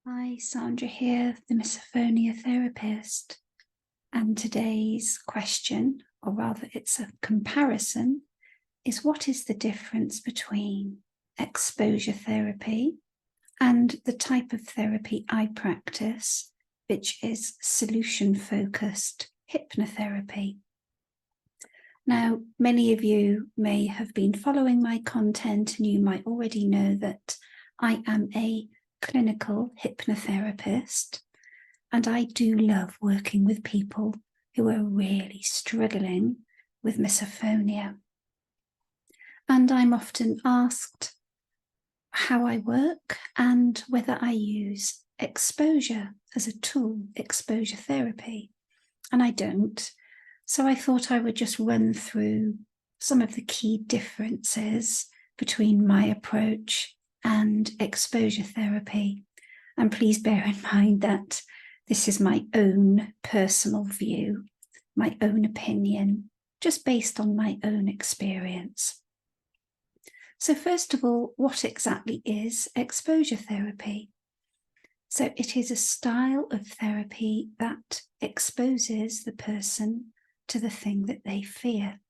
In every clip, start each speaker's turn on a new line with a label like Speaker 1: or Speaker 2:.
Speaker 1: Hi, Sandra here, the Misophonia therapist. And today's question, or rather it's a comparison, is what is the difference between exposure therapy and the type of therapy I practice, which is solution-focused hypnotherapy. Now, many of you may have been following my content and you might already know that I am a clinical hypnotherapist, and I do love working with people who are really struggling with misophonia. And I'm often asked how I work and whether I use exposure as a tool, exposure therapy, and I don't. So I thought I would just run through some of the key differences between my approach and exposure therapy. And please bear in mind that this is my own personal view, my own opinion, just based on my own experience. So first of all, what exactly is exposure therapy? So it is a style of therapy that exposes the person to the thing that they fear.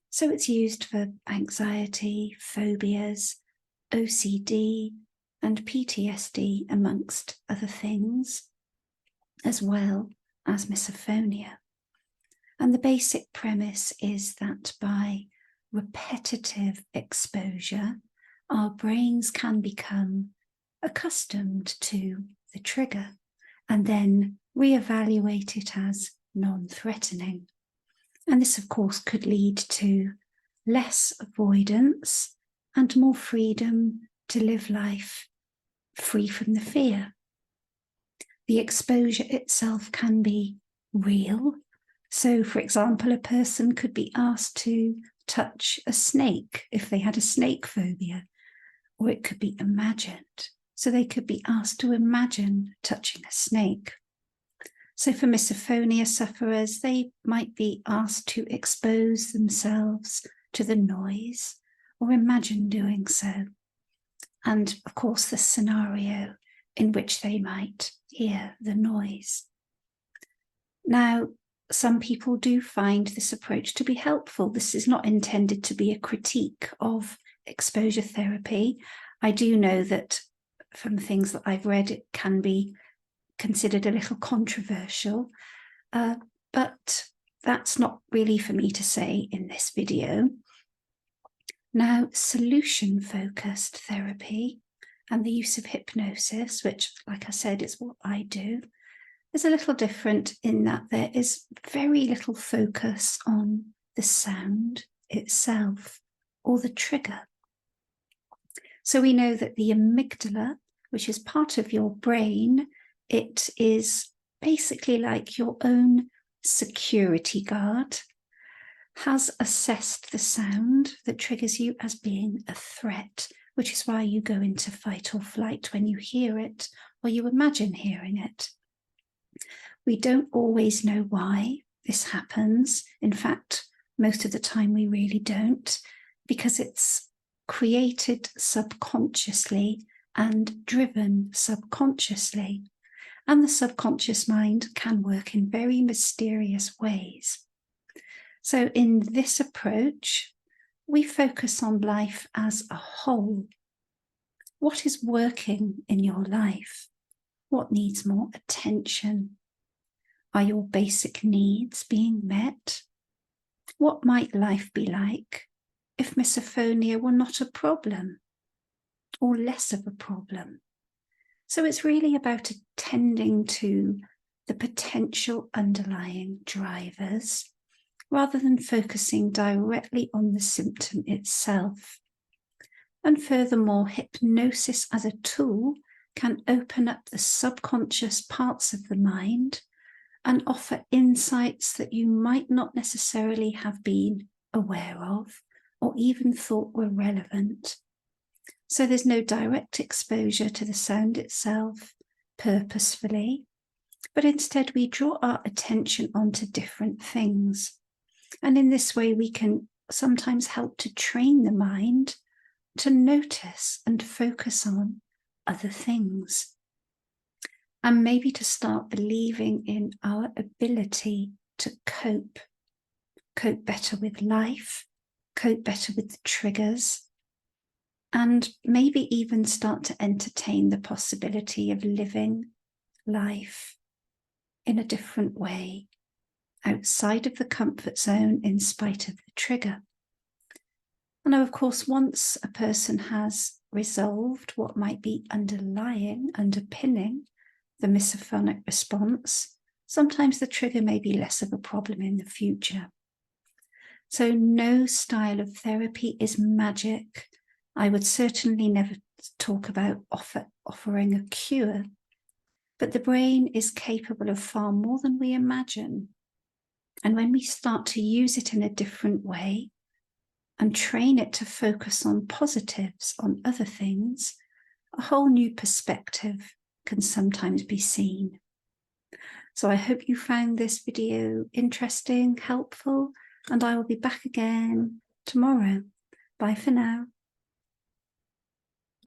Speaker 1: So it's used for anxiety, phobias, OCD, and PTSD, amongst other things, as well as misophonia. And the basic premise is that by repetitive exposure, our brains can become accustomed to the trigger and then reevaluate it as non-threatening. And this, of course, could lead to less avoidance and more freedom to live life free from the fear. The exposure itself can be real. So, for example, a person could be asked to touch a snake if they had a snake phobia, or it could be imagined. So they could be asked to imagine touching a snake. So for misophonia sufferers, they might be asked to expose themselves to the noise or imagine doing so. And of course, the scenario in which they might hear the noise. Now, some people do find this approach to be helpful. This is not intended to be a critique of exposure therapy. I do know that from things that I've read, it can be considered a little controversial, but that's not really for me to say in this video. Now, solution-focused therapy and the use of hypnosis, which, like I said, is what I do, is a little different in that there is very little focus on the sound itself or the trigger. So we know that the amygdala, which is part of your brain, it is basically like your own security guard, has assessed the sound that triggers you as being a threat, which is why you go into fight or flight when you hear it or you imagine hearing it. We don't always know why this happens. In fact, most of the time we really don't, because it's created subconsciously and driven subconsciously. And the subconscious mind can work in very mysterious ways. So in this approach, we focus on life as a whole. What is working in your life? What needs more attention? Are your basic needs being met? What might life be like if misophonia were not a problem or less of a problem? So it's really about attending to the potential underlying drivers rather than focusing directly on the symptom itself. And furthermore, hypnosis as a tool can open up the subconscious parts of the mind and offer insights that you might not necessarily have been aware of or even thought were relevant. So there's no direct exposure to the sound itself purposefully, but instead we draw our attention onto different things. And in this way, we can sometimes help to train the mind to notice and focus on other things. and maybe to start believing in our ability to cope better with life, cope better with the triggers, and maybe even start to entertain the possibility of living life in a different way, outside of the comfort zone in spite of the trigger. And now, of course, once a person has resolved what might be underpinning the misophonic response, sometimes the trigger may be less of a problem in the future. So no style of therapy is magic. I would certainly never talk about offering a cure, but the brain is capable of far more than we imagine. And when we start to use it in a different way and train it to focus on positives, on other things, a whole new perspective can sometimes be seen. So I hope you found this video interesting, helpful, and I will be back again tomorrow. Bye for now.